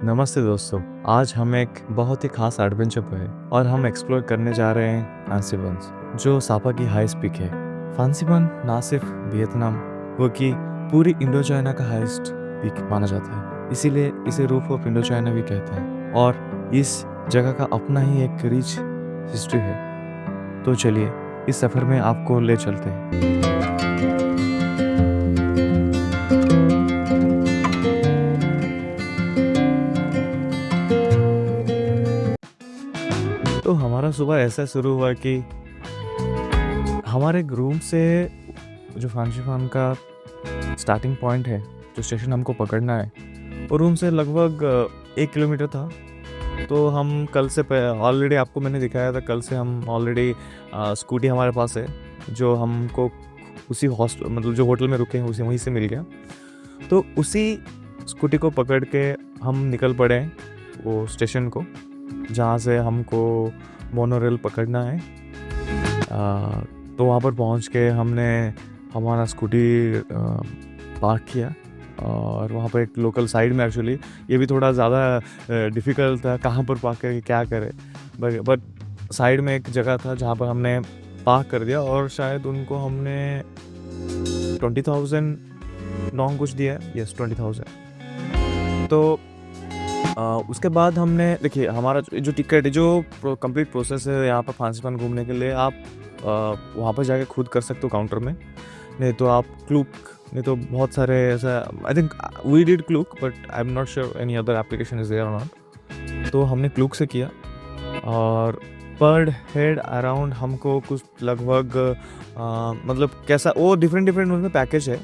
नमस्ते दोस्तों। आज हम एक बहुत ही खास एडवेंचर पे हैं और हम एक्सप्लोर करने जा रहे हैं फांसीबन, जो सापा की हाईएस्ट पीक है। फांसीबन ना सिर्फ वियतनाम बल्कि पूरी इंडो चाइना का हाईएस्ट पीक माना जाता है, इसीलिए इसे रूफ ऑफ इंडो चाइना भी कहते हैं। और इस जगह का अपना ही एक रिच हिस्ट्री है। तो चलिए इस सफ़र में आपको ले चलते हैं। तो हमारा सुबह ऐसा शुरू हुआ कि हमारे रूम से जो फांसीफान का स्टार्टिंग पॉइंट है, जो स्टेशन हमको पकड़ना है, वो रूम से लगभग 1 किलोमीटर था। तो हम कल से ऑलरेडी आपको मैंने दिखाया था, कल से हम ऑलरेडी स्कूटी हमारे पास है, जो हमको उसी हॉस्टल मतलब जो होटल में रुके हैं उसी वहीं से मिल गया। तो उसी स्कूटी को पकड़ के हम निकल पड़े वो स्टेशन को, जहाँ से हमको मोनोरेल पकड़ना है। तो वहाँ पर पहुँच के हमने हमारा स्कूटी पार्क किया और वहाँ पर एक लोकल साइड में, एक्चुअली ये भी थोड़ा ज़्यादा डिफ़िकल्ट था कहाँ पर पार्क करके क्या करें, बट साइड में एक जगह था जहाँ पर हमने पार्क कर दिया। और शायद उनको हमने 20,000 नॉन कुछ दिया है, यस 20,000। तो उसके बाद हमने देखिए हमारा जो टिकट है, जो कंप्लीट प्रोसेस है यहाँ पर फांसीफान घूमने के लिए, आप वहाँ पर जाके खुद कर सकते हो काउंटर में, नहीं तो आप क्लूक, नहीं तो बहुत सारे ऐसा, आई थिंक वी डिड क्लूक but I am not sure any other application is there और नॉट। तो हमने क्लूक से किया और पर हेड अराउंड हमको कुछ लगभग मतलब कैसा वो डिफरेंट उसमें पैकेज है,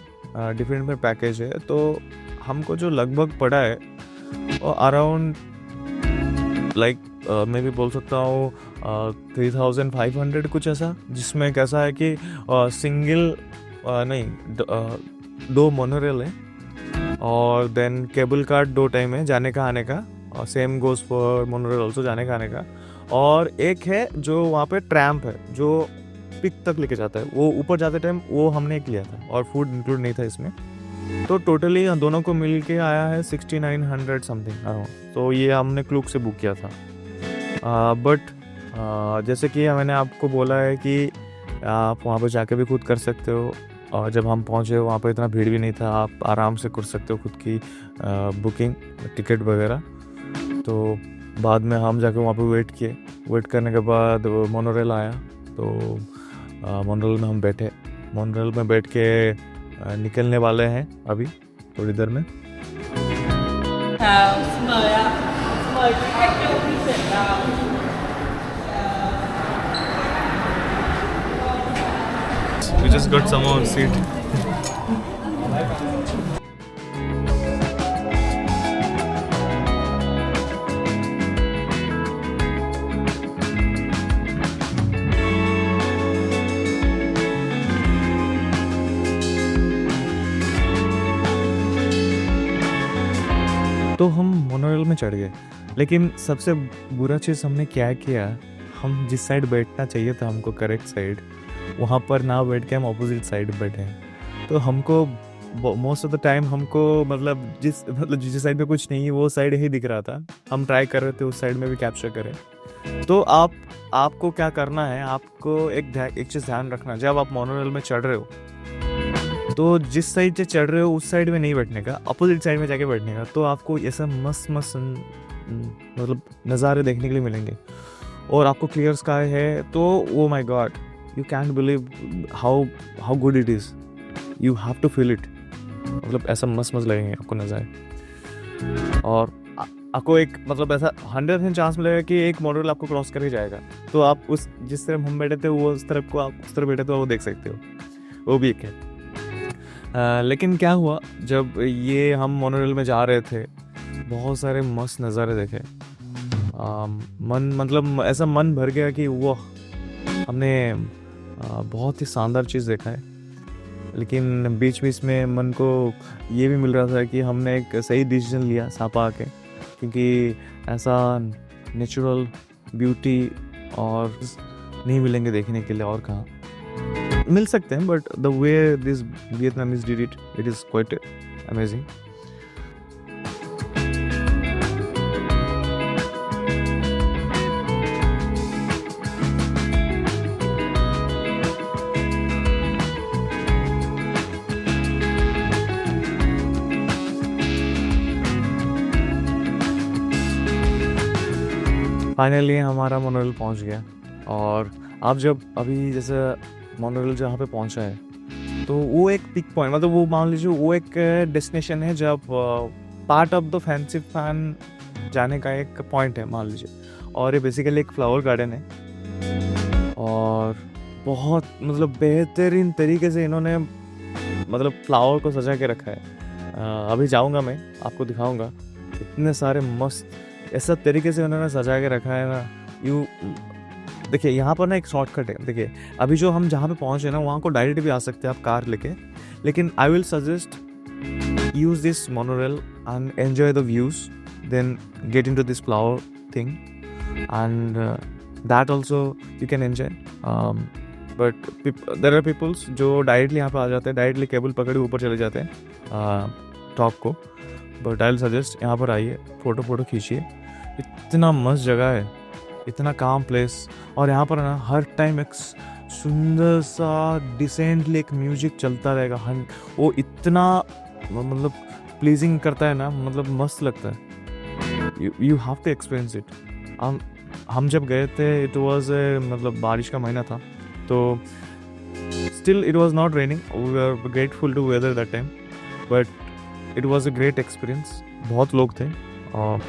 डिफरेंट पैकेज है। तो हमको जो लगभग पड़ा है और अराउंड लाइक मैं भी बोल सकता हूँ 3,500 कुछ ऐसा, जिसमें कैसा है कि सिंगल नहीं 2 मोनोरेल है और देन केबल कार 2 टाइम है जाने का आने का, और same goes for monorail also जाने का आने का। और एक है जो वहाँ पे ट्रैम्प है जो पिक तक लेके जाता है, वो ऊपर जाते टाइम वो हमने एक लिया था और फूड इंक्लूड नहीं था इसमें। तो टोटली दोनों को मिल के आया है 6,900 समथिंग। तो ये हमने क्लूक से बुक किया था। बट जैसे कि मैंने आपको बोला है कि आप वहाँ पर जाके भी खुद कर सकते हो, और जब हम पहुँचे वहाँ पर इतना भीड़ भी नहीं था, आप आराम से कर सकते हो खुद की बुकिंग टिकट वगैरह। तो बाद में हम जाके वहाँ पर वेट करने के बाद मोनोरेल आया। तो मोनोरेल में हम बैठे, मोनोरेल में बैठ के निकलने वाले हैं अभी थोड़ी देर में। We just got some more seat. तो हम मोनोरेल में चढ़ गए, लेकिन सबसे बुरा चीज़ हमने क्या किया, हम जिस साइड बैठना चाहिए था हमको करेक्ट साइड, वहाँ पर ना बैठ के हम ऑपोजिट साइड बैठे हैं। तो हमको मोस्ट ऑफ द टाइम हमको मतलब जिस साइड में कुछ नहीं है वो साइड ही दिख रहा था। हम ट्राई कर रहे थे उस साइड में भी कैप्चर करें। तो आपको क्या करना है, आपको एक चीज़ ध्यान रखना, जब आप मोनोरेल में चढ़ रहे हो तो जिस साइड से चढ़ रहे हो उस साइड में नहीं बैठने का, अपोजिट साइड में जाके बैठने का। तो आपको ऐसा मस्त मतलब नज़ारे देखने के लिए मिलेंगे और आपको क्लियर स्काई है। तो oh my god, you can't believe how good it is, you have to feel it. मतलब ऐसा मस्त लगेंगे आपको नज़ारे। और आपको एक मतलब ऐसा 100% चांस मिलेगा कि एक मॉडल आपको क्रॉस करके जाएगा। तो आप उस जिस तरफ हम बैठे थे वो उस तरफ को आप उस तरफ बैठे तो वो देख सकते हो, वो भी एक है। लेकिन क्या हुआ, जब ये हम मोनोरेल में जा रहे थे बहुत सारे मस्त नज़ारे देखे। मन मतलब ऐसा मन भर गया कि वो हमने बहुत ही शानदार चीज़ देखा है। लेकिन बीच में मन को ये भी मिल रहा था कि हमने एक सही डिसीजन लिया सापा आके, क्योंकि ऐसा नेचुरल ब्यूटी और नहीं मिलेंगे देखने के लिए, और कहाँ मिल सकते हैं, but the way this Vietnamese did it is quite amazing. Finally हमारा मोनोरेल पहुंच गया। और आप जब अभी जैसे मोनोरेल जहाँ पे पहुंचा है तो वो एक पिक पॉइंट, मतलब वो मान लीजिए वो एक डेस्टिनेशन है जब part of the fancy fan जाने का एक पॉइंट है मान लीजिए। और ये बेसिकली एक फ्लावर गार्डन है और बहुत मतलब बेहतरीन तरीके से इन्होंने मतलब फ्लावर को सजा के रखा है। अभी जाऊंगा मैं आपको दिखाऊंगा, इतने सारे मस्त ऐसा तरीके से उन्होंने सजा के रखा है ना। यू देखिए यहाँ पर ना एक शॉर्टकट है। देखिए अभी जो हम जहाँ पे पहुँचे ना वहाँ को डायरेक्ट भी आ सकते हैं आप कार लेके, लेकिन आई will suggest use this monorail and enjoy the views, then get into this flower thing, and that also you can enjoy. But there are peoples जो डायरेक्टली यहाँ पे आ जाते हैं, डायरेक्टली केबल पकड़े ऊपर चले जाते हैं टॉप को। बट आई विल सजेस्ट यहाँ पर आइए, फ़ोटो खींचिए। इतना मस्त जगह है, इतना काम प्लेस, और यहाँ पर ना हर टाइम एक सुंदर सा डिसेंटली एक म्यूजिक चलता रहेगा। वो इतना मतलब प्लीजिंग करता है ना, मतलब मस्त लगता है। You have to experience it. हम जब गए थे इट वाज मतलब बारिश का महीना था, तो still it was not raining, we are grateful to weather that time, but it was a great experience. बहुत लोग थे और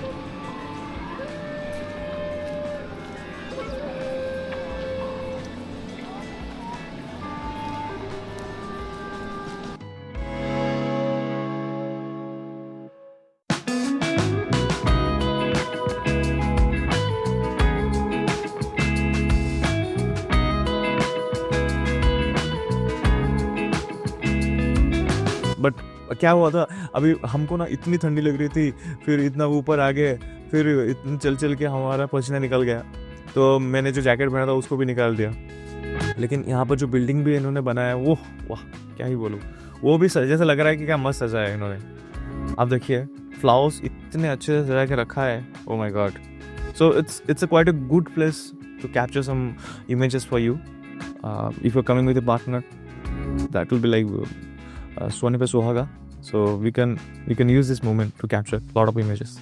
बट क्या हुआ था, अभी हमको ना इतनी ठंडी लग रही थी, फिर इतना ऊपर आ गए, फिर इतना चल के हमारा पसीना निकल गया, तो मैंने जो जैकेट पहना था उसको भी निकाल दिया। लेकिन यहाँ पर जो बिल्डिंग भी इन्होंने बनाया वो वाह क्या ही बोलूँ, वो भी जैसे लग रहा है कि क्या मस्त सजाया है इन्होंने। आप देखिए फ्लावर्स इतने अच्छे से सजा के रखा है, oh my god. So it's a quite a good place to capture some images for you if you are coming with a partner. That will be like सोने पे सुहागा, so we can use this moment to capture a lot of images.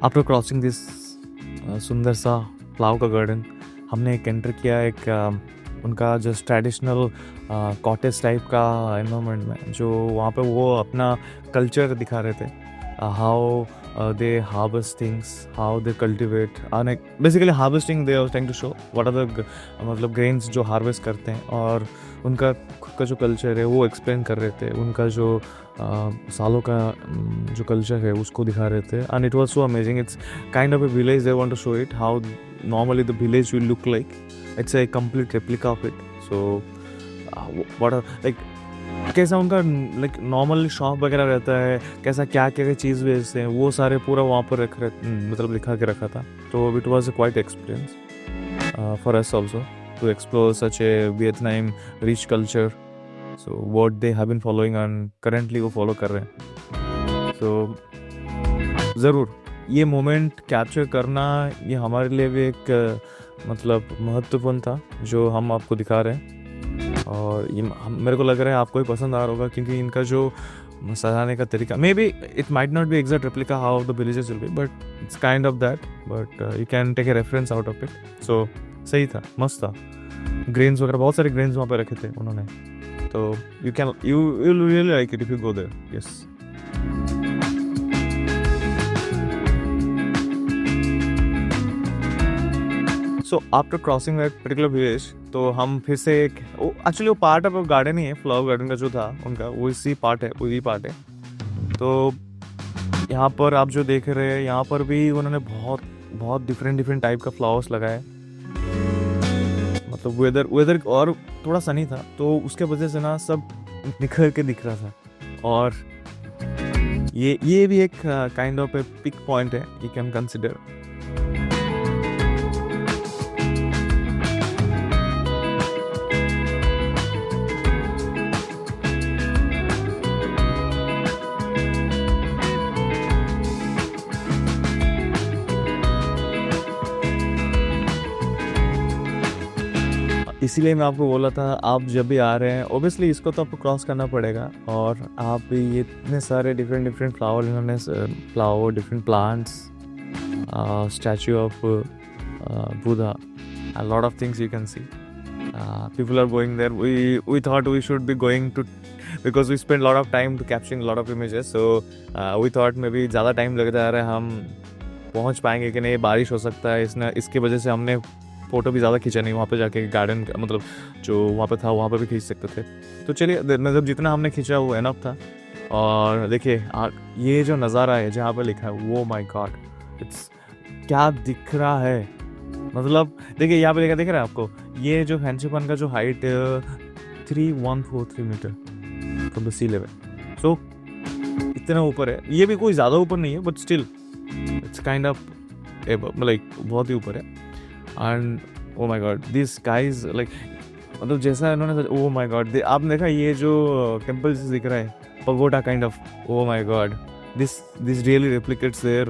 After crossing this सुंदर सा flower का garden, हमने एक enter किया एक उनका जो ट्रेडिशनल कॉटेज टाइप का एनवायरनमेंट में, जो वहाँ पे वो अपना कल्चर दिखा रहे थे, how they harvest things, how they cultivate, and basically harvesting they are trying to show what are the मतलब grains जो harvest करते हैं, और उनका खुद का जो कल्चर है वो एक्सप्लेन कर रहे थे। उनका जो सालों का जो कल्चर है उसको दिखा रहे थे, and it was so amazing. It's kind of a village, they want to show it how normally the village will look like. It's a complete replica of it. So what are like कैसा उनका like normal shop वगैरह रहता है, कैसा क्या क्या चीज़ बेचते हैं, वो सारे पूरा वहाँ पर मतलब लिखा के रखा था। तो it was a quite experience for us also to explore such a Vietnam rich culture. So what they have been following and currently वो फॉलो कर रहे हैं। सो ज़रूर ये मोमेंट कैप्चर करना ये हमारे लिए भी एक मतलब महत्वपूर्ण था जो हम आपको दिखा रहे हैं। और ये मेरे को लग रहा है आपको भी पसंद आ रहा होगा, क्योंकि इनका जो सजाने का तरीका, maybe it might not be exact replica how the villages will be, but it's kind of that, but you can take a reference out of it. So सही था, मस्त था। ग्रेन्स वगैरह बहुत सारे ग्रेन्स वहाँ पे रखे थे उन्होंने, तो you will really like it if you go there. Yes. So after crossing that particular village, तो हम फिर से एक एक्चुअली वो पार्ट ऑफ गार्डन ही है, फ्लावर गार्डन का जो था उनका, वो इसी पार्ट है, वही पार्ट है। तो यहाँ पर आप जो देख रहे हैं, यहाँ पर भी उन्होंने बहुत बहुत डिफरेंट टाइप का फ्लावर्स लगाए। मतलब वेदर और थोड़ा सनी था, तो उसके वजह से ना सब निखर के दिख रहा था। और ये भी एक kind of a pick point है, यू कैन कंसिडर। इसीलिए मैं आपको बोला था, आप जब भी आ रहे हैं ओबियसली इसको तो आपको क्रॉस करना पड़ेगा। और आप ये इतने सारे डिफरेंट फ्लावर, इन्होंने flower, different plants, statue of Buddha, a lot of things you can see. People are going there. We thought we should be going to, because we spent a lot of time to capturing a lot of images, so we thought maybe ज़्यादा time लग जा रहा है, हम पहुंच पाएंगे कि नहीं, बारिश हो सकता है, इसके वजह से हमने फ़ोटो भी ज़्यादा खींचा नहीं वहाँ पे जाके। गार्डन मतलब जो वहाँ पे था वहाँ पे भी खींच सकते थे, तो चलिए मतलब जितना हमने खींचा वो एनफ था। और देखिए ये जो नज़ारा है जहाँ पे लिखा है, वो माय गॉड, इट्स क्या दिख रहा है। मतलब देखिए यहाँ पे लिखा दिख रहा है आपको, ये जो फैंसीपन का जो height 3143 meter from the sea level, so इतना ऊपर है। ये भी कोई ज़्यादा ऊपर नहीं है, but still it's kind of like बहुत ही ऊपर है। And O my God, this guys like, मतलब जैसा इन्होंने, ओ माय गॉड, आपने देखा ये जो टेम्पल दिख रहा है, pagoda kind of, O my God, this really replicates their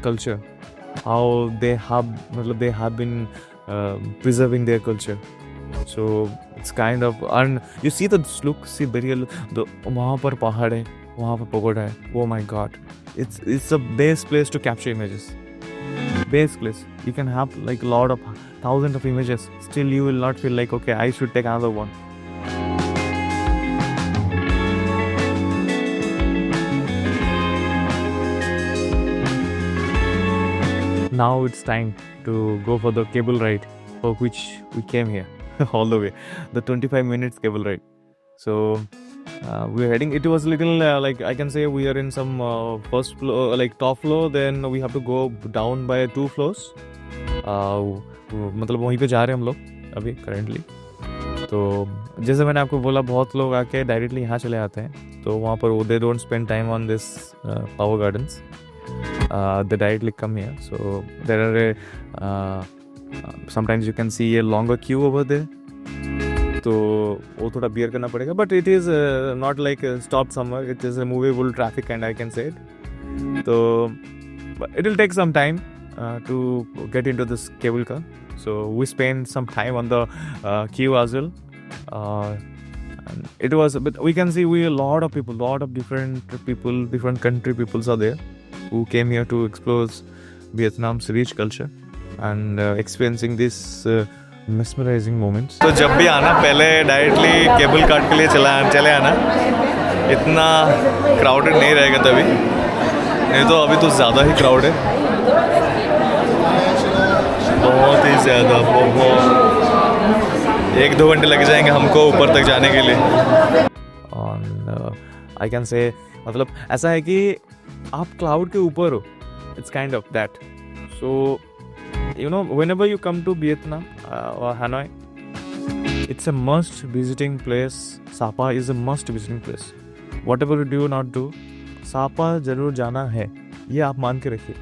culture, how they have been preserving their culture. So it's kind of, and you see see burial, वहाँ पर पहाड़ है, वहाँ पर पगोडा है, oh my god, it's the best place to capture images, best place. You can have like a lot of thousands of images, still you will not feel like okay, I should take another one. Now it's time to go for the cable ride, for which we came here all the way, the 25 minutes cable ride. So we're heading, it was a little like I can say we are in some first floor, like top floor, then we have to go down by 2 floors. मतलब वहीं पे जा रहे हैं हम लोग अभी currently. तो जैसे मैंने आपको बोला, बहुत लोग आके डायरेक्टली यहाँ चले आते हैं, तो वहाँ पर they don't spend time on this flower gardens. They directly come here, so there are sometimes you can see a longer queue over there, तो वो थोड़ा bear करना पड़ेगा, but it is not like stopped somewhere, it is a movable traffic and I can say it. So it will take some time to get into this cable car, so we spent some time on the queue as well. And it was, but we can see a lot of people, different country peoples are there who came here to explore Vietnam's rich culture and experiencing this mesmerizing moments. तो जब भी आना, पहले directly cable cart के लिए चले आना, इतना क्राउडेड नहीं रहेगा तभी, नहीं तो अभी तो ज़्यादा ही क्राउड है, बहुत ही ज़्यादा, बहुत 1-2 घंटे लग जाएंगे हमको ऊपर तक जाने के लिए। और आई कैन से, मतलब ऐसा है कि आप क्लाउड के ऊपर हो, it's kind of that. So you know, whenever you come to Vietnam or Hanoi, it's a must visiting place. Sapa is a must visiting place. Whatever you do not do, Sapa जरूर जाना है, ये आप मान के रखिए।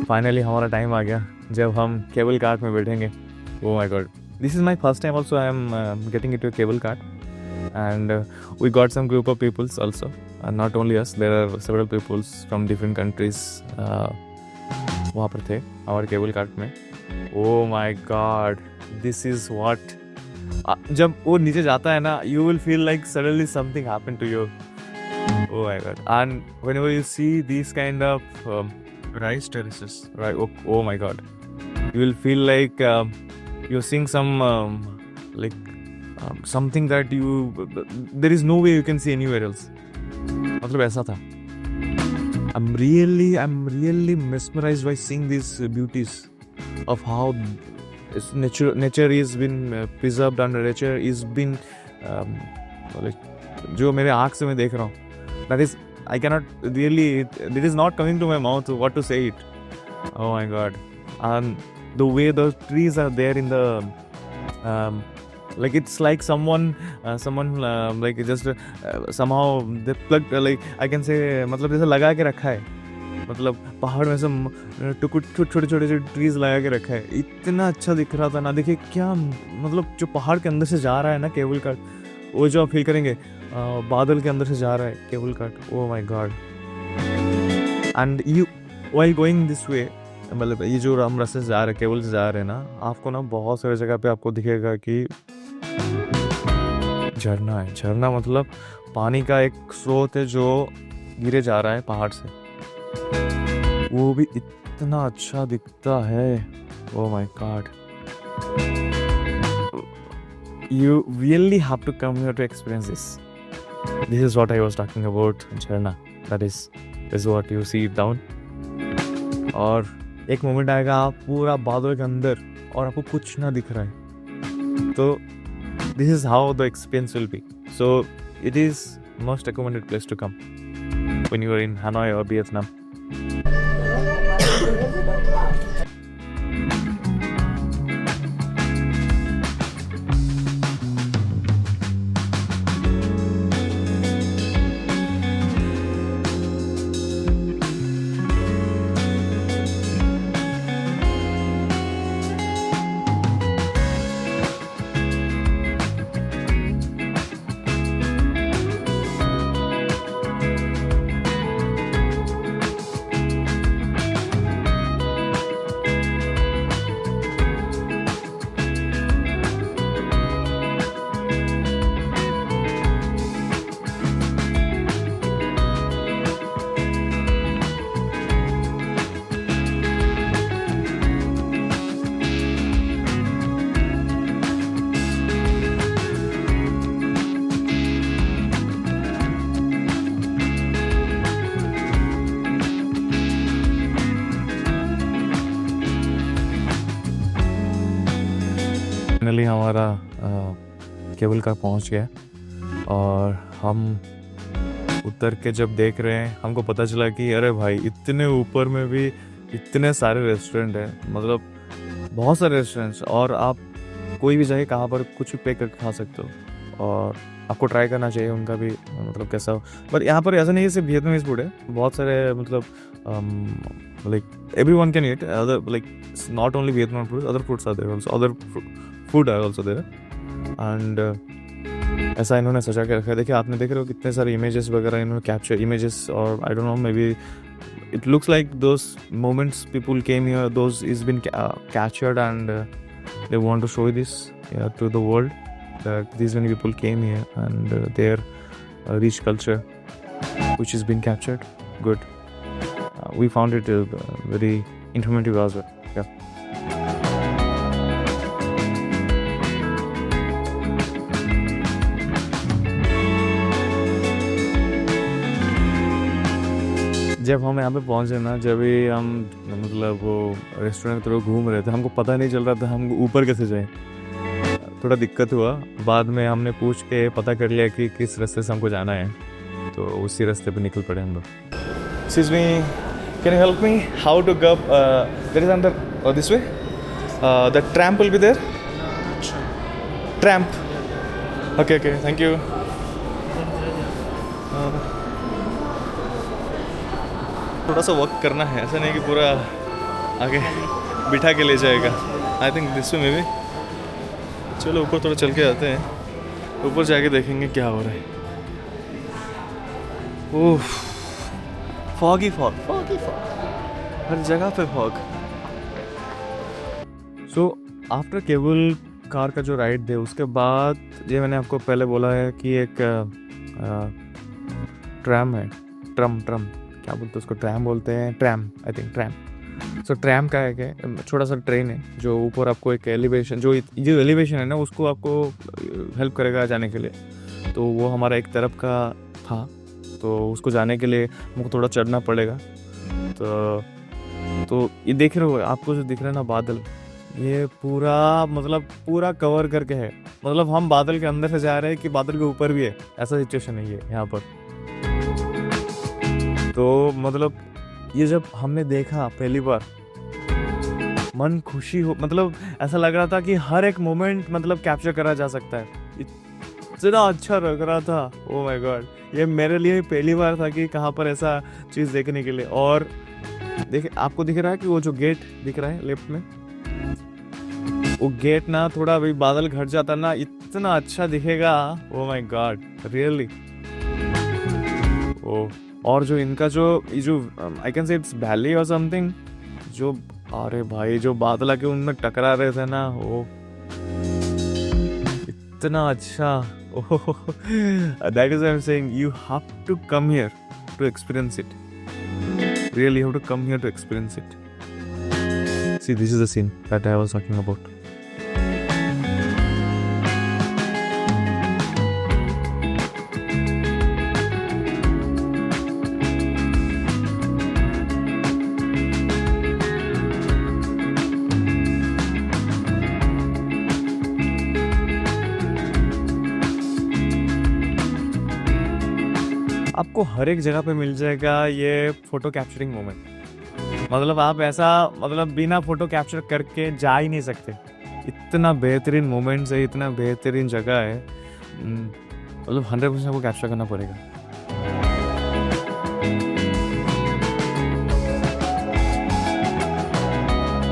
Finally हमारा time आ गया जब हम केबल कार्ट में बैठेंगे। Oh my god, this is my first time also I am getting into a cable cart, and we got some group of peoples also. not only us, there are several peoples from different countries वहाँ पर थे हमारे cable cart में. Oh my God, this is what जब वो नीचे जाता है ना, you will feel like suddenly something happened to you. Oh my God. And whenever you see these kind of rice terraces, right? Oh my God, you will feel like you're seeing some something that there is no way you can see anywhere else. मतलब ऐसा था. I'm really mesmerized by seeing these beauties of how nature is been preserved and nature is been जो मेरे आँख से मैं देख रहा हूँ. That is, I cannot really, it is not coming to my mouth what to say it. Oh my God. And the way the trees are there in the like it's like someone like just somehow they plugged like I can say मतलब जैसे लगा के रखा है. मतलब पहाड़ में से छोटे छोटे ट्रीज लगा के रखा है. इतना अच्छा दिख रहा था ना. देखिए क्या मतलब जो पहाड़ के अंदर से जा रहा है ना केबल कार्ट, वो जो आप फील करेंगे बादल के अंदर से जा रहा है cable cart. Oh my God. And you while going this way, मतलब ये जो हम रास्ते से जा रहे हैं केबल से जा रहे हैं ना, आपको ना बहुत सारी जगह पे आपको दिखेगा कि झरना है. झरना मतलब पानी का एक स्रोत है जो गिरे जा रहा है पहाड़ से. वो भी इतना अच्छा दिखता है. Oh my God. You really have to come here to experience this. This is what I was talking about, झरना. That is what you see down. और एक मोमेंट आएगा आप पूरा बादल के अंदर और आपको कुछ ना दिख रहा है. तो this is how the experience will be. So it is most recommended place to come when you are in Hanoi or Vietnam. Finally हमारा केबल कार पहुंच गया और हम उतर के जब देख रहे हैं हमको पता चला कि अरे भाई इतने ऊपर में भी इतने सारे रेस्टोरेंट हैं. मतलब बहुत सारे रेस्टोरेंट्स, और आप कोई भी जगह कहाँ पर कुछ भी पे करके खा सकते हो और आपको ट्राई करना चाहिए उनका भी मतलब कैसा हो. बट यहाँ पर ऐसा नहीं है सिर्फ वियतनामीज फूड है, बहुत सारे मतलब like everyone can eat other like not only Vietnam food, other foods are there also, other food are also there. And ऐसा इन्होंने सजा के रखा है. देखिए आपने देख रहे हो कितने सारे इमेजेस वगैरह इन्होंने कैप्चर इमेजेस, और I don't know may be it looks like those moments people came here, those is been captured and they want to show this to the world that these many people came here and their rich culture which has been captured. Good. We found it very informative as well. Yeah. जब हम यहाँ पे पहुँचे ना, जब भी हम मतलब वो रेस्टोरेंट की तरफ घूम रहे थे, हमको पता नहीं चल रहा था हम ऊपर कैसे जाएं. थोड़ा दिक्कत हुआ. बाद में हमने पूछ के पता कर लिया कि किस रास्ते से हमको जाना है, तो उसी रास्ते पे निकल पड़े हम लोग. Excuse me, can you help me how to go there is under this way the tramp will be there. Tramp. Okay, thank you. थोड़ा सा वर्क करना है, ऐसा नहीं कि पूरा आगे बिठा के ले जाएगा. आई थिंक दिस वे में भी. चलो ऊपर थोड़ा चल के आते हैं, ऊपर जाके देखेंगे क्या हो रहा है. ओह, फॉग ही फॉग, फॉग ही फॉग, हर जगह पे fog. So after cable car का जो राइड थे उसके बाद ये मैंने आपको पहले बोला है कि एक ट्रैम है, ट्रम ट्रम क्या बोलते हैं उसको, ट्रैम बोलते हैं, tram, I think tram. So tram का है क्या, छोटा सा ट्रेन है जो ऊपर आपको एक एलिवेशन, जो एलिवेशन है ना उसको आपको हेल्प करेगा जाने के लिए। तो वो हमारा एक तरफ का था, तो उसको जाने के लिए हमको थोड़ा चढ़ना पड़ेगा। तो ये देख रहे हो आपको जो दिख रहा है ना बादल, ये पूरा मतलब पूरा कवर करके है, मतलब हम बादल के अंदर से जा रहे हैं कि बादल के ऊपर भी है, ऐसा सिचुएशन है ये यहाँ पर। तो मतलब ये जब हमने देखा पहली बार, मन खुशी हो, मतलब ऐसा लग रहा था कि हर एक मोमेंट मतलब कैप्चर करा जा सकता है, इतना अच्छा लग रहा था। ओ माय गॉड, ये मेरे लिए पहली बार था कि कहाँ पर ऐसा चीज़ देखने के लिए। और देखिए आपको दिख रहा है कि वो जो गेट दिख रहा है लेफ्ट में, वो गेट ना थोड़ा अभी बादल घट जाता ना इतना अच्छा दिखेगा। Oh my god really. Oh और जो इनका जो I can say it's valley और समथिंग, जो अरे भाई जो बादल आके उनमें टकरा रहे थे ना, वो इतना अच्छा। Oh that is I am saying you have to come here to experience it, really you have to come here to experience it. See, this is the scene that I was talking about. आपको हर एक जगह पे मिल जाएगा ये photo capturing moment, मतलब आप ऐसा मतलब बिना फोटो कैप्चर करके जा ही नहीं सकते, इतना बेहतरीन मोमेंट्स है, इतना बेहतरीन जगह है, मतलब 100% आपको कैप्चर करना पड़ेगा।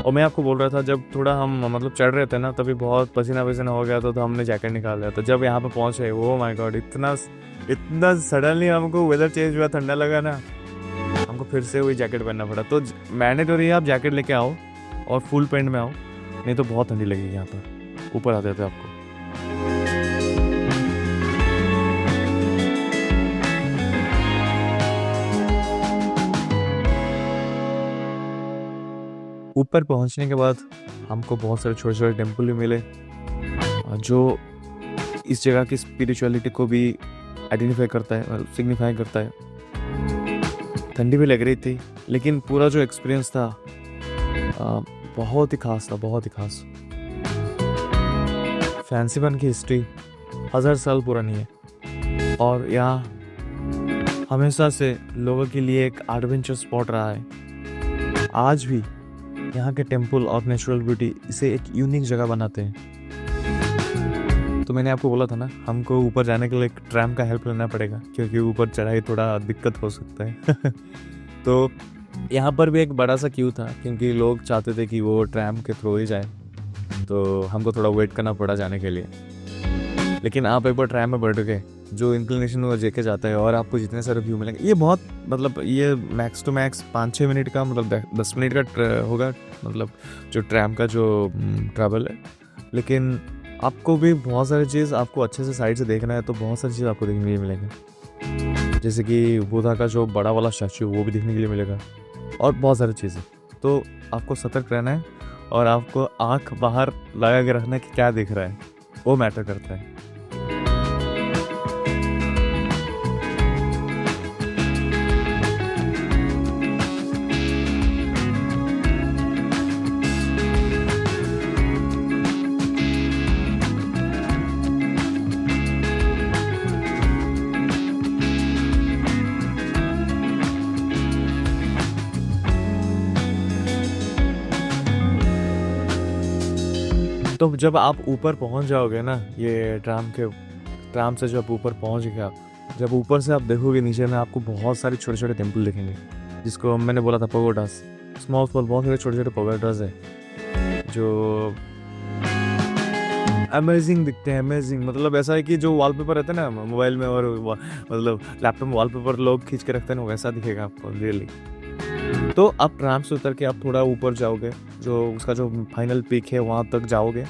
और मैं आपको बोल रहा था जब थोड़ा हम मतलब चढ़ रहे थे ना तभी बहुत पसीना वसीना हो गया था, तो हमने जैकेट निकाल लिया था। जब यहाँ पे पहुँचे, ओ माय गॉड, इतना सडनली हमको वेदर चेंज हुआ, ठंडा लगा ना, हमको फिर से वही जैकेट पहनना पड़ा। तो मैंडेटरी है आप जैकेट लेके आओ और फुल पैंट में आओ, नहीं तो बहुत ठंडी लगेगी यहाँ पर, ऊपर आते थे आपको। ऊपर पहुँचने के बाद हमको बहुत सारे छोटे छोटे टेम्पल भी मिले जो इस जगह की स्पिरिचुअलिटी को भी आइडेंटिफाई करता है, सिग्निफाई करता है। ठंडी भी लग रही थी लेकिन पूरा जो एक्सपीरियंस था बहुत ही खास था, बहुत ही खास। फैंसीवन की हिस्ट्री 1000 साल पुरानी है और यहाँ हमेशा से लोगों के लिए एक एडवेंचर स्पॉट रहा है। आज भी यहाँ के टेम्पल और नेचुरल ब्यूटी इसे एक यूनिक जगह बनाते हैं। तो मैंने आपको बोला था ना हमको ऊपर जाने के लिए एक ट्रैम का हेल्प लेना पड़ेगा क्योंकि ऊपर चढ़ाई थोड़ा दिक्कत हो सकता है तो यहाँ पर भी एक बड़ा सा क्यू था क्योंकि लोग चाहते थे कि वो ट्रैम के थ्रू ही जाए, तो हमको थोड़ा वेट करना पड़ा जाने के लिए। लेकिन आप एक बार ट्रैम में बैठ गए, जो इंक्लिनेशन वो जेके जाता है और आपको जितने सारे व्यू मिलेंगे, ये बहुत मतलब ये मैक्स टू मैक्स 5-6 मिनट का मतलब 10 मिनट का होगा मतलब जो ट्रैम का जो ट्रैवल है। लेकिन आपको भी बहुत सारी चीज़ आपको अच्छे से साइड से देखना है तो बहुत सारी चीज़ आपको देखने के लिए मिलेंगी, जैसे कि बुद्धा का जो बड़ा वाला स्टैचू वो भी देखने के लिए मिलेगा और बहुत सारी चीज़ें। तो आपको सतर्क रहना है और आपको आँख बाहर लगा के रखना है कि क्या दिख रहा है, वो मैटर करता है। तो जब आप ऊपर पहुंच जाओगे ना, ये ट्राम से जब ऊपर पहुंच गए आप, जब ऊपर से आप देखोगे नीचे में आपको बहुत सारे छोटे छोटे टेम्पल दिखेंगे, जिसको मैंने बोला था पगोडास, स्मॉल बहुत सारे छोटे छोटे पगोडास है जो अमेजिंग दिखते हैं, अमेजिंग। मतलब ऐसा है कि जो वॉलपेपर रहता है ना मोबाइल में और मतलब लैपटॉप में वॉलपेपर लोग खींच के रखते हैं ना, वैसा दिखेगा आपको रियली। तो आप रैंप से उतर के आप थोड़ा ऊपर जाओगे, जो उसका जो फाइनल पीक है वहाँ तक जाओगे,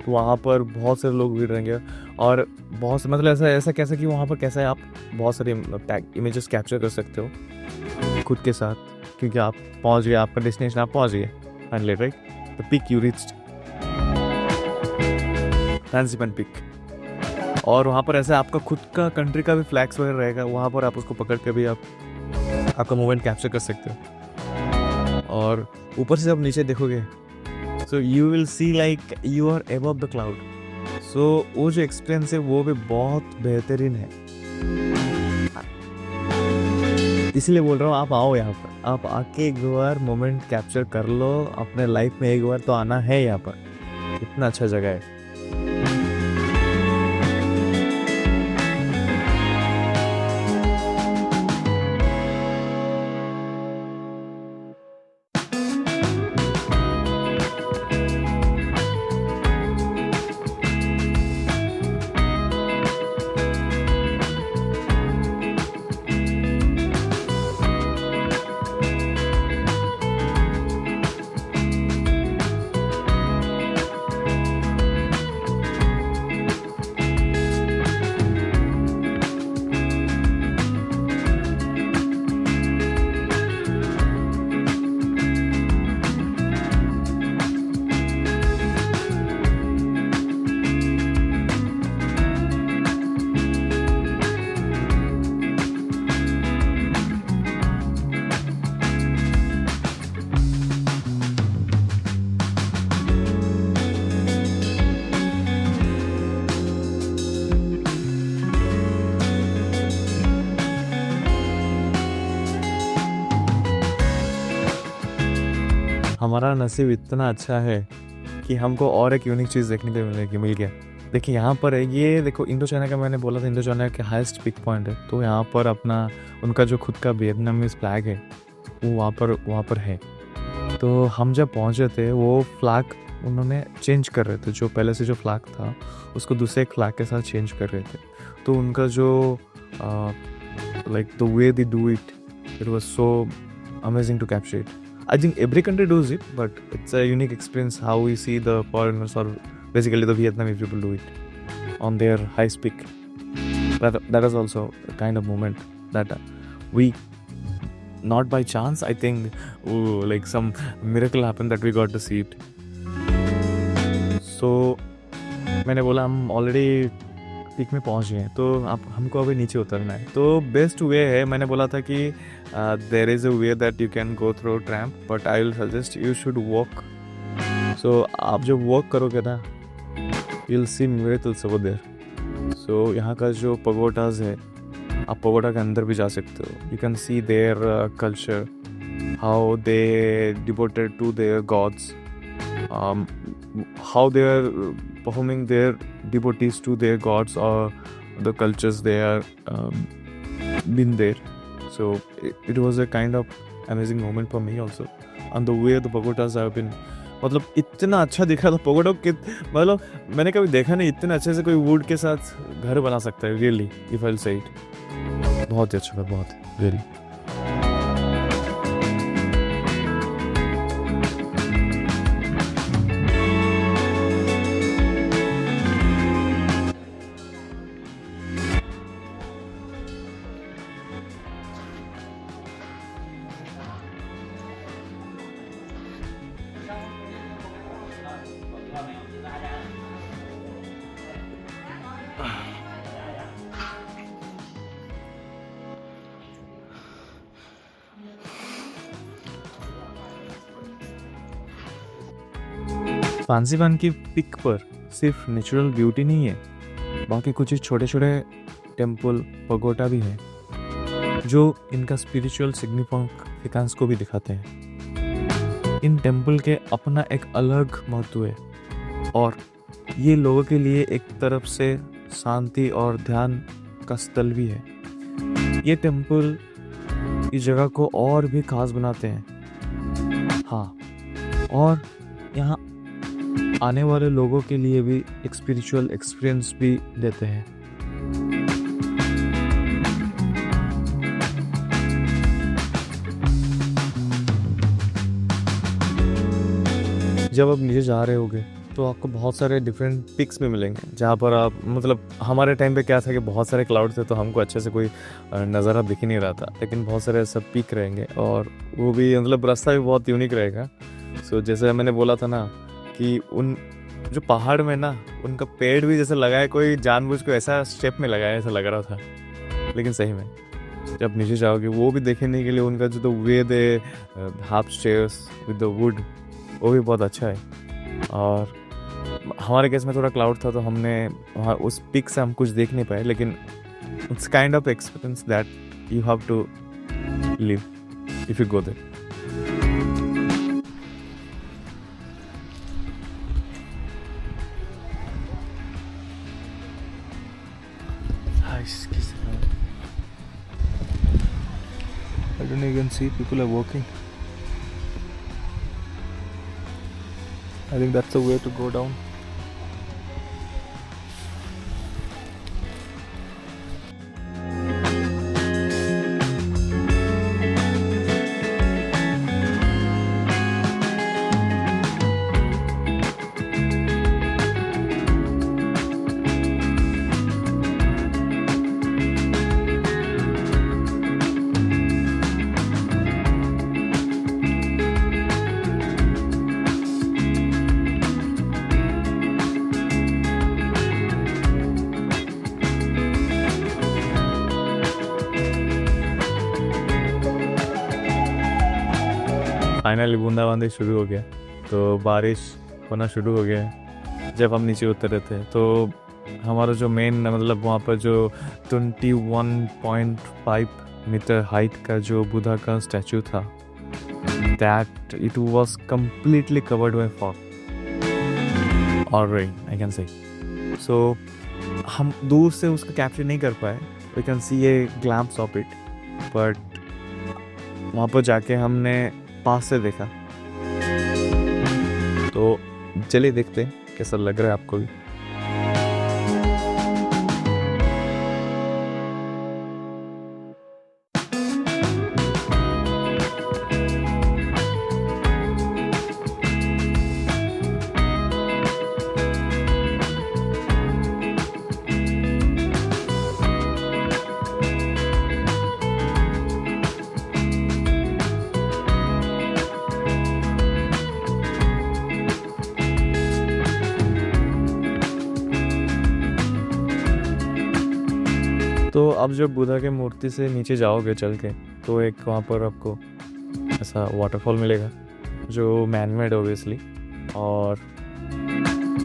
तो वहाँ पर बहुत सारे लोग भीड़ रहेंगे। और बहुत से मतलब ऐसा ऐसा कैसा कि वहाँ पर कैसा है, आप बहुत सारे इमेजेस कैप्चर कर सकते हो खुद के साथ, क्योंकि आप पहुँच गए, आपका डेस्टिनेशन आप पहुँच गए finally, right? The peak you reached, Fansipan peak. और वहाँ पर ऐसा आपका खुद का कंट्री का भी फ्लैग्स वगैरह रहेगा, वहाँ पर आप उसको पकड़ के भी आप आपका मोमेंट कैप्चर कर सकते हो। और ऊपर से जब नीचे देखोगे, so you will see like you are above the cloud. So वो जो एक्सपीरियंस है वो भी बहुत बेहतरीन है। इसलिए बोल रहा हूँ आप आओ यहाँ पर, आप आके एक बार मोमेंट कैप्चर कर लो अपने लाइफ में, एक बार तो आना है यहाँ पर, इतना अच्छा जगह है। हमारा नसीब इतना अच्छा है कि हमको और एक यूनिक चीज़ देखने को मिल गया। देखिए यहाँ पर है, ये देखो इंडो चाइना का, मैंने बोला था इंडो चाइना के हाईएस्ट पिक पॉइंट है। तो यहाँ पर अपना उनका जो खुद का वियतनामीज फ्लैग है वो वहाँ पर है। तो हम जब पहुँचे थे वो फ्लैग उन्होंने चेंज कर रहे थे, जो पहले से जो फ्लैग था उसको दूसरे फ्लैग के साथ चेंज कर रहे थे। तो उनका जो like the way they do it, it was so amazing to capture it. I think every country does it, but it's a unique experience how we see the foreigners, or basically the Vietnamese people, do it on their highest peak. That is also a kind of moment that we, not by chance, I think, like some miracle happened that we got to see it. So मैंने बोला हम already peak में पहुंच गए, तो आप हमको अभी नीचे उतरना है। तो बेस्ट वे है, मैंने बोला था कि there is a way that you can go through tram, but I will suggest you should walk. So आप जब वॉक करोगे ना, you will see miracles over there. So यहाँ का जो पगोडाज है, आप पगोडा के अंदर भी जा सकते हो। You can see their culture, how they devoted to their gods, how they are performing their devotees to their gods or the cultures they are been there. So it was a kind of amazing moment for me also. And the way the pagodas have been, मतलब इतना अच्छा दिखा था pagoda के, मतलब मैंने कभी देखा नहीं इतने अच्छे से कोई वुड के साथ घर बना सकता है, रियली इफ आई से इट। बहुत ही अच्छा था, बहुत रियली। फैंसीपन की पिक पर सिर्फ नेचुरल ब्यूटी नहीं है, बाकी कुछ छोटे छोटे टेम्पल पगोडा भी है जो इनका स्पिरिचुअल सिग्निफिकेंस को भी दिखाते हैं। इन टेम्पल के अपना एक अलग महत्व है, और ये लोगों के लिए एक तरफ से शांति और ध्यान का स्थल भी है। ये टेम्पल इस जगह को और भी खास बनाते हैं। हाँ, और यहाँ आने वाले लोगों के लिए भी एक स्पिरिचुअल एक्सपीरियंस भी देते हैं। जब आप नीचे जा रहे होगे तो आपको बहुत सारे डिफरेंट पिक्स भी मिलेंगे, जहाँ पर आप मतलब हमारे टाइम पे क्या था कि बहुत सारे क्लाउड थे तो हमको अच्छे से कोई नज़ारा दिख ही नहीं रहा था, लेकिन बहुत सारे सब पिक रहेंगे और वो भी मतलब रास्ता भी बहुत यूनिक रहेगा। सो जैसे मैंने बोला था ना कि उन जो पहाड़ में ना उनका पेड़ भी जैसे लगाए, कोई जानबूझ को ऐसा शेप में लगाया ऐसा लग रहा था, लेकिन सही में जब नीचे जाओगे वो भी देखने के लिए उनका जो तो वे they have stairs with the wood, वो भी बहुत अच्छा है। और हमारे केस में थोड़ा क्लाउड था तो हमने वहाँ उस पिक से हम कुछ देख नहीं पाए, लेकिन it's kind of experience that you have to live if you go there. I don't even see people are walking. I think that's the way to go down. Finally बूंदाबांदी शुरू हो गया, तो बारिश होना शुरू हो गया। जब हम नीचे उतरे थे तो हमारा जो मेन मतलब वहाँ पर जो 21.5 मीटर हाइट का जो बुद्धा का स्टैचू था, that it was completely covered by fog और रेन, आई कैन से। सो हम दूर से उसका कैप्चर नहीं कर पाए, we can see a glimpse of it, but वहाँ पर जाके हमने पास से देखा। तो चलिए देखते हैं कैसा लग रहा है आपको भी। तो अब जब बुद्धा के मूर्ति से नीचे जाओगे चल के, तो एक वहाँ पर आपको ऐसा वाटरफॉल मिलेगा जो मैनमेड ओबियसली, और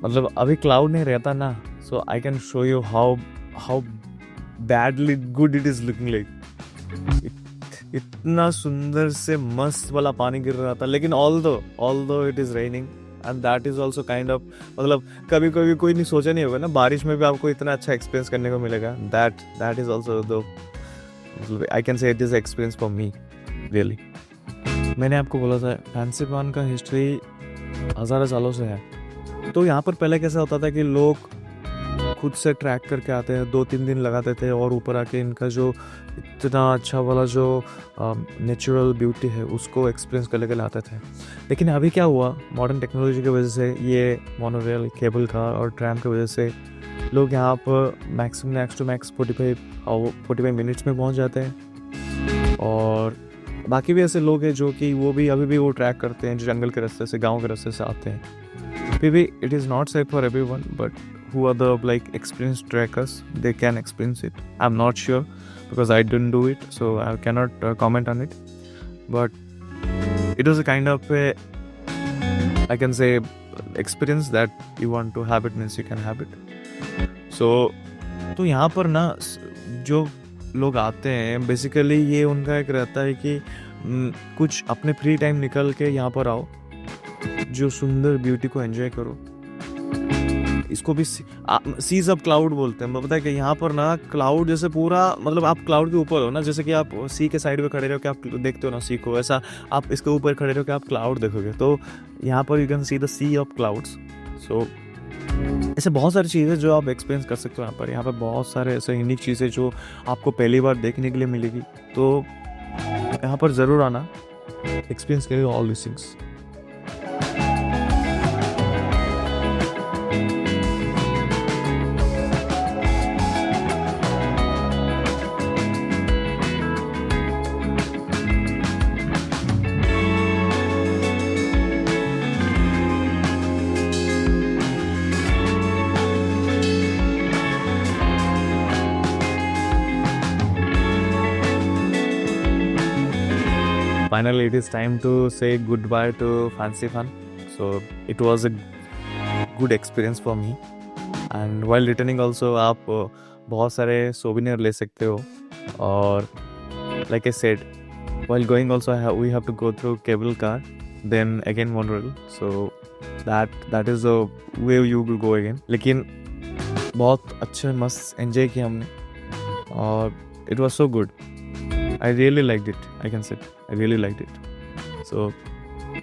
मतलब अभी क्लाउड नहीं रहता ना, so I can show you how badly good it is looking like. इतना सुंदर से मस्त वाला पानी गिर रहा था, लेकिन although it is raining and that is also kind of मतलब कभी कभी कोई नहीं सोचा नहीं होगा ना बारिश में भी आपको इतना अच्छा एक्सपीरियंस करने को मिलेगा। दैट इज ऑल्सो दो मतलब आई कैन से it is experience for me really. मैंने आपको बोला था फैंसी पान का हिस्ट्री हज़ारों सालों से है। तो यहाँ पर पहले कैसा होता था कि लोग खुद से ट्रैक करके आते हैं, 2-3 दिन लगाते थे और ऊपर आके इनका जो इतना अच्छा वाला जो नेचुरल ब्यूटी है उसको एक्सपीरियंस करने के लिए आते थे। लेकिन अभी क्या हुआ, मॉडर्न टेक्नोलॉजी की वजह से, ये मोनोरेल केबल कार और ट्रैम की वजह से लोग यहाँ पर मैक्स 45 मिनट्स में पहुँच जाते हैं। और बाकी भी ऐसे लोग हैं जो कि वो अभी भी ट्रैक करते हैं, जो जंगल के रास्ते से, गाँव के रास्ते से आते हैं। फिर भी it is not safe for everyone, but who are the like experienced trekkers, they can experience it. I'm not sure because I didn't do it, so I cannot comment on it, but it was a kind of I can say experience that you want to have it, means you can have it. So तो यहाँ पर ना जो लोग आते हैं basically ये उनका एक रहता है कि कुछ अपने फ्री टाइम निकल के यहाँ पर आओ, जो सुंदर ब्यूटी को एंजॉय करो। इसको भी सीज ऑफ क्लाउड बोलते हैं। पता है कि यहाँ पर ना क्लाउड जैसे पूरा मतलब आप क्लाउड के ऊपर हो ना, जैसे कि आप सी के साइड पे खड़े रहो कि आप देखते हो ना सी को, ऐसा आप इसके ऊपर खड़े रहो कि आप क्लाउड देखोगे। तो यहाँ पर you can see the sea of clouds so ऐसे बहुत सारी चीज़ें जो आप एक्सपीरियंस कर सकते हो यहाँ पर बहुत सारे ऐसे यूनिक चीज़ें जो आपको पहली बार देखने के लिए मिलेगी, तो यहाँ पर ज़रूर आना, एक्सपीरियंस करिए all this things. Finally, it is time to say goodbye to Fancy Fun. So it was a good experience for me. And while returning also, आप बहुत सारे souvenir ले सकते हो, और like I said, while going also we have to go through cable car, then again monorail. So that is the way you will go again. लेकिन बहुत अच्छे मस्त enjoy किया हमने, और it was so good. I really liked it. I can say I really liked it. So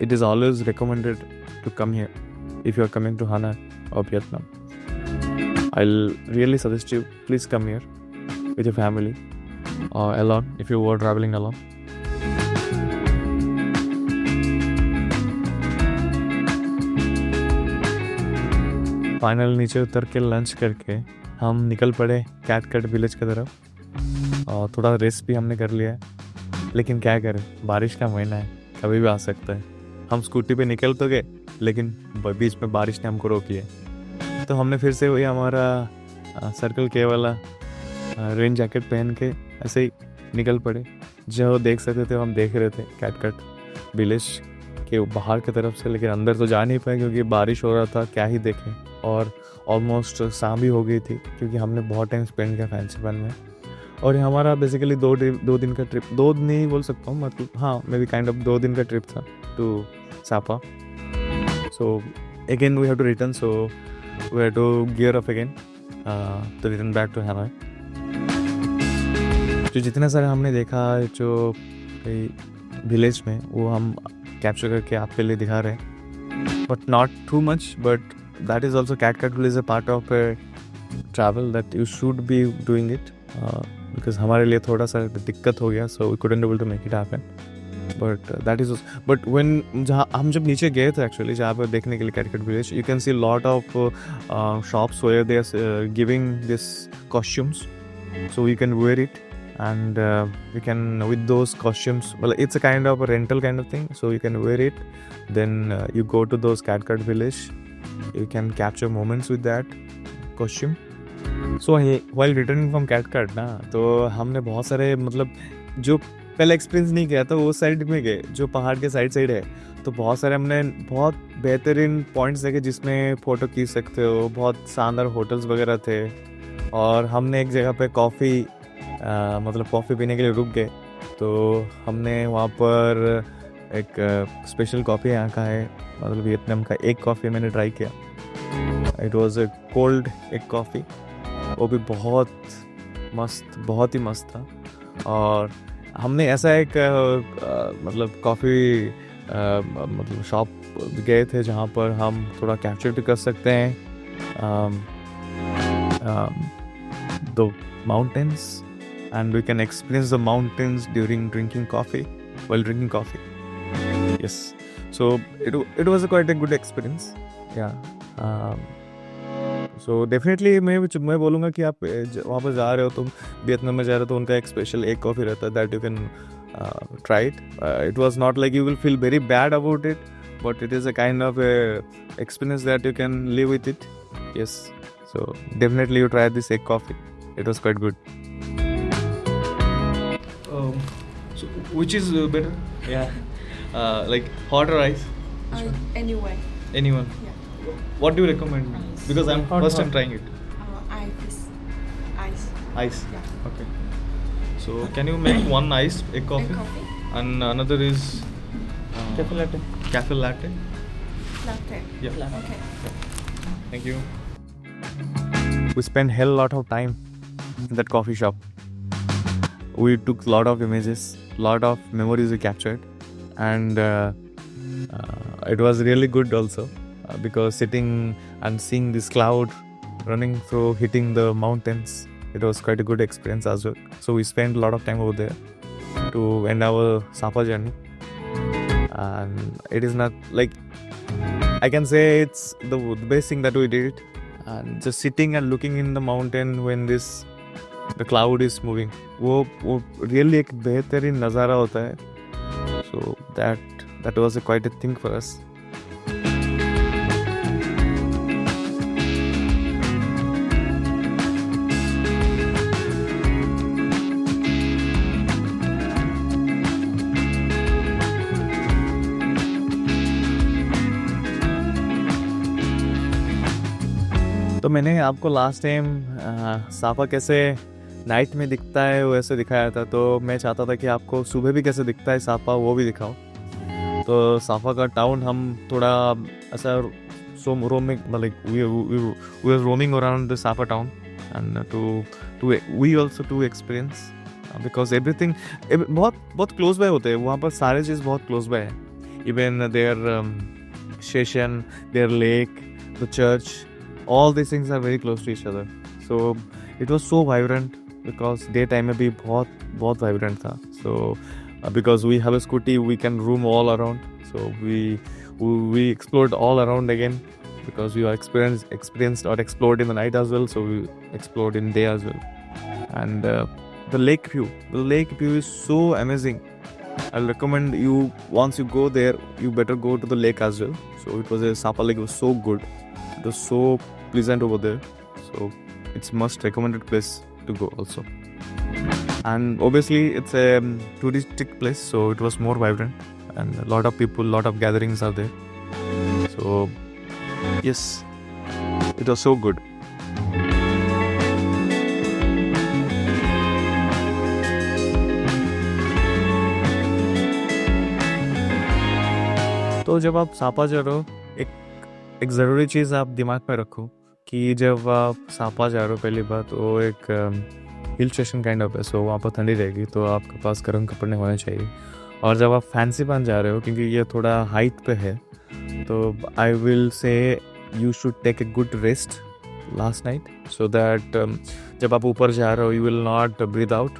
it is always recommended to come here if you are coming to Hanoi or Vietnam. I'll really suggest you, please come here with your family or alone if you were traveling alone. Final नीचे उतर के lunch करके हम निकल पड़े कैटकट village की तरफ, और थोड़ा रेस्ट भी हमने कर लिया है। लेकिन क्या करें, बारिश का महीना है, कभी भी आ सकता है। हम स्कूटी पे निकल तो गए, लेकिन बीच में बारिश ने हमको रोकी है। तो हमने फिर से वही हमारा सर्कल के वाला रेन जैकेट पहन के ऐसे ही निकल पड़े। जो देख सकते थे हम देख रहे थे कैटकट विलेज के बाहर की तरफ से, लेकिन अंदर तो जा नहीं पाए क्योंकि बारिश हो रहा था, क्या ही देखें। और ऑलमोस्ट शाम भी हो गई थी क्योंकि हमने बहुत टाइम स्पेंड किया फैंसी फन में। और हमारा बेसिकली 2 दिन का ट्रिप, 2 नहीं बोल सकता हूँ, मतलब हाँ मे बी काइंड ऑफ 2 दिन का ट्रिप था to Sapa. So again we have to return, so we have to gear up again to return back to Hanoi. जो जितने सारे हमने देखा जो विलेज में, वो हम कैप्चर करके आपके लिए दिखा रहे हैं, but not too much. But that is also Cat Cat village a part of a travel that you should be doing it, because हमारे लिए थोड़ा सा दिक्कत हो गया, so we couldn't able to make it happen. But that is but when जहाँ हम जब नीचे गए थे एक्चुअली, जहाँ पर देखने के लिए Cat Cat village, you can see lot of shops where they are giving this costumes, so you can wear it and you can with those costumes, well it's a kind of a rental kind of thing, so you can wear it, then you go to those catcut village, you can capture moments with that costume. So while returning from catcut ना, तो हमने बहुत सारे मतलब जो पहले experience नहीं किया था वो साइड में गए, जो पहाड़ के साइड है, तो बहुत सारे हमने बहुत बेहतरीन पॉइंट्स देखे जिसमें फ़ोटो खींच सकते हो। बहुत शानदार होटल्स वगैरह थे, और हमने एक जगह पे मतलब कॉफ़ी पीने के लिए रुक गए। तो हमने वहाँ पर एक स्पेशल कॉफ़ी यहाँ का है, मतलब वियतनाम का एक कॉफ़ी मैंने ट्राई किया। इट वाज ए कोल्ड एक कॉफ़ी, वो भी बहुत ही मस्त था। और हमने ऐसा एक मतलब कॉफ़ी मतलब शॉप गए थे जहाँ पर हम थोड़ा कैप्चर भी कर सकते हैं the mountains, and we can experience the mountains during while drinking coffee. Yes, so it was quite a good experience. Yeah. So definitely मैं बोलूँगा कि आप वहाँ पर जा रहे हो, तुम वियतनाम में जा रहे हो, तो उनका एक स्पेशल एक कॉफ़ी रहता है that you can try it. It was not like you will feel very bad about it, but it is a kind of a experience that you can live with it. Yes, so definitely you try this egg coffee. It was quite good. So which is better? Yeah. Like hot or ice? Anyway. Anyone? Yeah. What do you recommend me? Because I'm first time trying it. Ice. Ice? Yeah. Okay. So can you make one ice egg coffee? Egg coffee. And another is Cafe latte. Cafe latte. Latte. Yeah. Okay. Thank you. We spent hell lot of time in that coffee shop. We took a lot of images, lot of memories we captured, and it was really good also. because sitting and seeing this cloud running through, hitting the mountains, it was quite a good experience as well. So we spent a lot of time over there to end our Sapa journey, and it is not like, I can say it's the best thing that we did. And just sitting and looking in the mountain when the cloud is moving, वो really एक बेहतरीन नज़ारा होता है. So that was quite a thing for us. तो मैंने आपको last time साफा कैसे नाइट में दिखता है वैसे दिखाया था, तो मैं चाहता था कि आपको सुबह भी कैसे दिखता है साफा वो भी दिखाओ. तो साफा का टाउन हम थोड़ा ऐसा roaming, like we were roaming around the Safa town and we also to experience because everything बहुत close by होते हैं वहाँ पर, सारे चीज़ बहुत close by है. Even their station, their lake, the church, all these things are very close to each other. So it was so vibrant because daytime में भी बहुत vibrant था. So because we have a scooty, we can roam all around. So we explored all around again because we are experienced or explored in the night as well. So we explored in day as well. And the lake view is so amazing. I'll recommend you, once you go there, you better go to the lake as well. So it was a Sapa lake, it was so good. It was so pleasant over there. So it's must recommended place to go also. And obviously it's a touristic place, so it was more vibrant and a lot of people, lot of gatherings are there. So yes, it was so good. तो जब आप सापा जा रहे हो, एक ज़रूरी चीज़ आप दिमाग में रखो कि जब आप सापा जा रहे हो पहली बात, वो एक हिल स्टेशन काइंड ऑफ है, सो वहाँ पर ठंडी रहेगी, तो आपके पास गर्म कपड़े होने चाहिए. और जब आप फैंसी पान जा रहे हो, क्योंकि ये थोड़ा हाइट पे है, तो I will say you should take a good rest last night, so that जब आप ऊपर जा रहे हो you will not breathe out,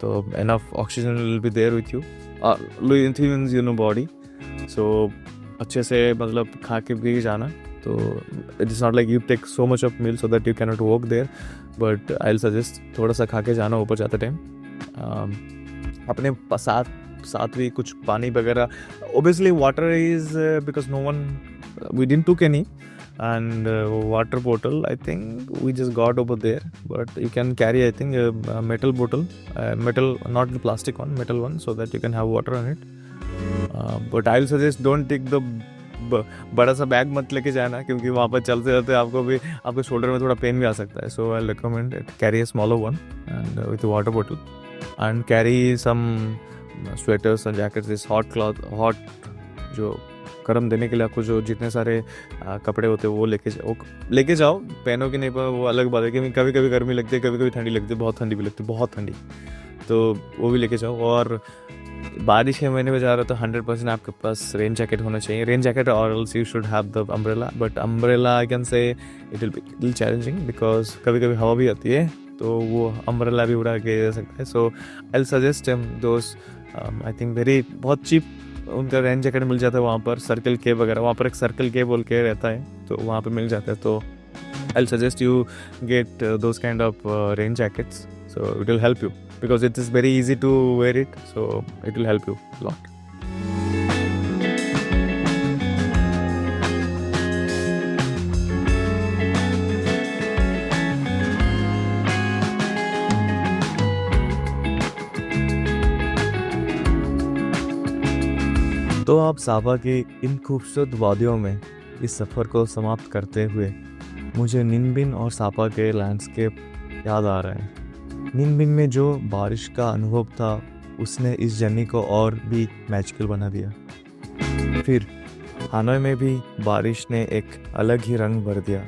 तो enough oxygen will be there with you body. सो अच्छे से मतलब खा के भी जाना. तो it is not like you take so much of meal so that you can not walk there, but I will suggest थोड़ा सा खा के जाना ऊपर जाते टाइम. अपने साथ भी कुछ पानी वगैरह. Obviously water is because no one we didn't took any, and water bottle I think we just got over there, but you can carry I think a metal bottle, metal, not the plastic one, metal one, so that you can have water on it. But I will suggest don't take the बड़ा सा bag मत लेके जाना, क्योंकि वहाँ पर चलते रहते आपको भी आपके शोल्डर में थोड़ा पेन भी आ सकता है. So I recommend carry a smaller one and with water bottle and carry some sweaters and jackets, this hot cloth, hot जो गर्म देने के लिए आपको जो जितने सारे कपड़े होते हैं वो लेके जाओ. पहनो कि नहीं पर वो अलग बात है, क्योंकि कभी कभी गर्मी लगती है, कभी कभी ठंडी लगती है, बहुत ठंडी भी लगती है, बहुत ठंडी, तो वो भी लेके जाओ. और बारिश के महीने में जा रहे हो तो 100% आपके पास रेन जैकेट होना चाहिए, रेन जैकेट, और else you should have the umbrella. But umbrella I can से it will be little challenging because कभी कभी हवा भी आती है, तो वो अम्ब्रेला भी उड़ा के जा सकता है. So I will suggest those I think very बहुत चीप उनका रेन जैकेट मिल जाता है वहाँ पर. सर्कल के वगैरह वहाँ पर एक सर्कल के बोल के रहता है, तो वहाँ पर मिल जाता है. तो I will suggest you get those kind of rain jackets, so it will help you because it is very easy to wear it, so it will help you a lot. तो आप सापा की इन खूबसूरत वादियों में इस सफ़र को समाप्त करते हुए मुझे निनबिन और सापा के लैंडस्केप याद आ रहे हैं. निनबिन में जो बारिश का अनुभव था उसने इस जर्नी को और भी मैजिकल बना दिया. फिर हानोई में भी बारिश ने एक अलग ही रंग भर दिया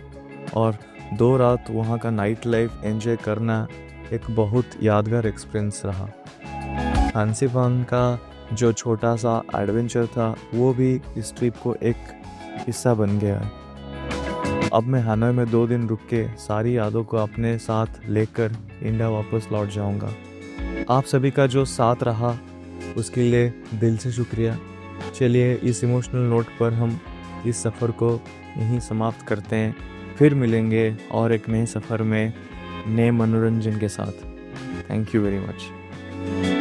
और 2 रात वहाँ का नाइट लाइफ एंजॉय करना एक बहुत यादगार एक्सपीरियंस रहा. फैंसी फन का जो छोटा सा एडवेंचर था वो भी इस ट्रिप को एक हिस्सा बन गया है। अब मैं हनोई में 2 दिन रुक के सारी यादों को अपने साथ लेकर इंडिया वापस लौट जाऊंगा। आप सभी का जो साथ रहा उसके लिए दिल से शुक्रिया। चलिए इस इमोशनल नोट पर हम इस सफ़र को यहीं समाप्त करते हैं। फिर मिलेंगे और एक नए सफ़र में नए मनोरंजन के साथ। Thank you very much.